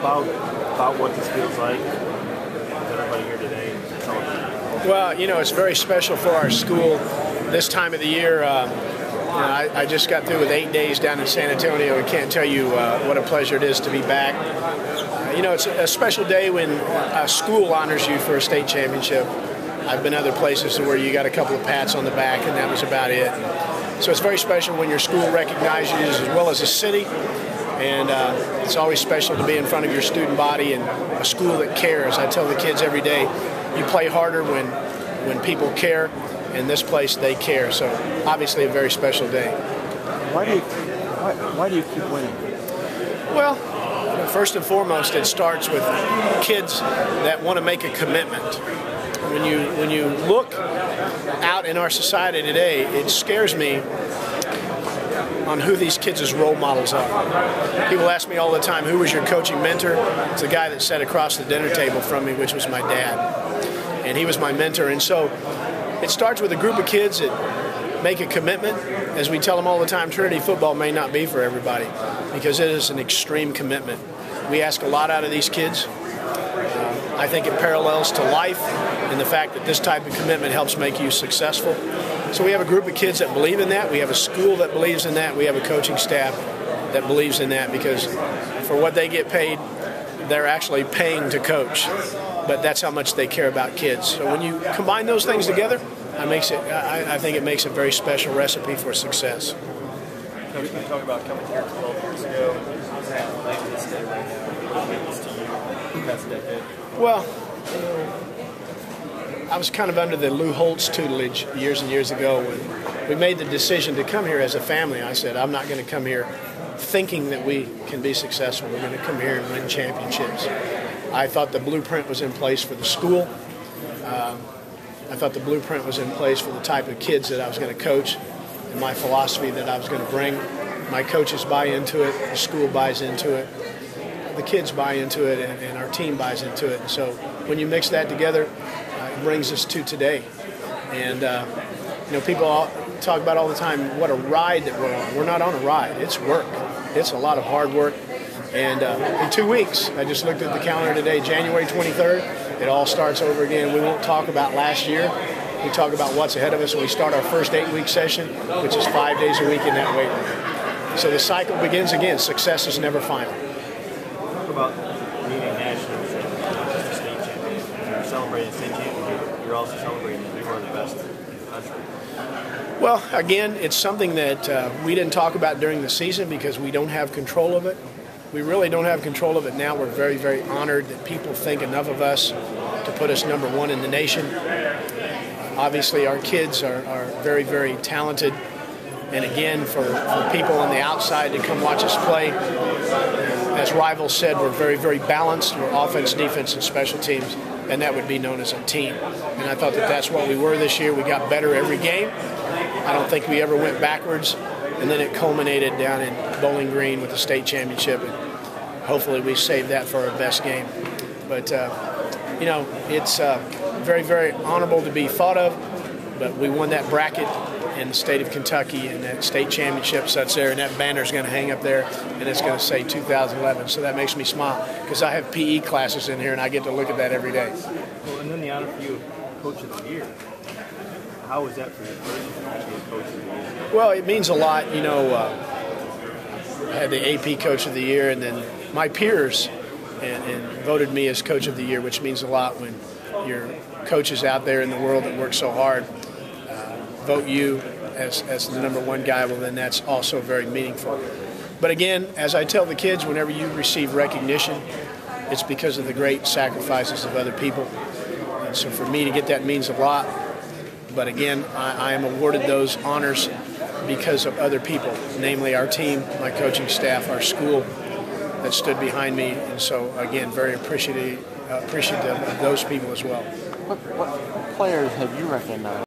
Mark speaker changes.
Speaker 1: about what this feels like with everybody here today.
Speaker 2: Well, you know, it's very special for our school this time of the year. I just got through with 8 days down in San Antonio and can't tell you what a pleasure it is to be back. You know, it's a special day when a school honors you for a state championship. I've been other places where you got a couple of pats on the back and that was about it. So it's very special when your school recognizes you as well as a city. And it's always special to be in front of your student body and a school that cares. I tell the kids every day, you play harder when people care. In this place, they care. So obviously a very special day.
Speaker 1: Why do you keep winning?
Speaker 2: Well, first and foremost, it starts with kids that want to make a commitment. When you look out in our society today, it scares me on who these kids' role models are. People ask me all the time, who was your coaching mentor? It's the guy that sat across the dinner table from me, which was my dad. And he was my mentor. And so it starts with a group of kids that make a commitment. As we tell them all the time, Trinity football may not be for everybody because it is an extreme commitment. We ask a lot out of these kids. I think it parallels to life in the fact that this type of commitment helps make you successful. So we have a group of kids that believe in that. We have a school that believes in that. We have a coaching staff that believes in that because for what they get paid, they're actually paying to coach. But that's how much they care about kids. So when you combine those things together, I think it makes a very special recipe for success.
Speaker 1: Now, we can talk about coming here 12 years ago. How's that like this day right now? What means to you past decade?
Speaker 2: Well, I was kind of under the Lou Holtz tutelage years and years ago when we made the decision to come here as a family. I said, I'm not going to come here thinking that we can be successful. We're going to come here and win championships. I thought the blueprint was in place for the school. I thought the blueprint was in place for the type of kids that I was going to coach and my philosophy that I was going to bring. My coaches buy into it, the school buys into it, the kids buy into it, and our team buys into it. And so when you mix that together, it brings us to today. And you know, people talk about all the time what a ride that we're on. We're not on a ride. It's work. It's a lot of hard work. And in 2 weeks, I just looked at the calendar today, January 23rd, it all starts over again. We won't talk about last year. We talk about what's ahead of us when we start our first 8-week session, which is 5 days a week in that weight room. So the cycle begins again. Success is never final.
Speaker 1: Talk about being a national champion, state champion. You're celebrating state championship. You're also celebrating that you are the best in the country.
Speaker 2: Well, again, it's something that we didn't talk about during the season because we don't have control of it. We really don't have control of it now. We're very, very honored that people think enough of us to put us #1 in the nation. Obviously, our kids are very, very talented. And again, for people on the outside to come watch us play, as Rivals said, we're very, very balanced. We're offense, defense, and special teams, and that would be known as a team. And I thought that that's what we were this year. We got better every game. I don't think we ever went backwards. And then it culminated down in Bowling Green with the state championship. And hopefully we saved that for our best game. But, you know, it's very, very honorable to be thought of. But we won that bracket in the state of Kentucky, and that state championship sits there, and that banner's going to hang up there, and it's going to say 2011. So that makes me smile because I have PE classes in here, and I get to look at that every day.
Speaker 1: Well, and then the honor for you, Coach of the Year. How was that for you personally, being Coach of the Year?
Speaker 2: Well, it means a lot. You know, I had the AP Coach of the Year, and then my peers and voted me as Coach of the Year, which means a lot when your coaches out there in the world that work so hard vote you as the #1 guy. Well, then that's also very meaningful. But again, as I tell the kids, whenever you receive recognition, it's because of the great sacrifices of other people. And so for me to get that means a lot. But again, I am awarded those honors because of other people, namely our team, my coaching staff, our school that stood behind me. And so, again, very appreciative of those people as well.
Speaker 3: What players have you recognized?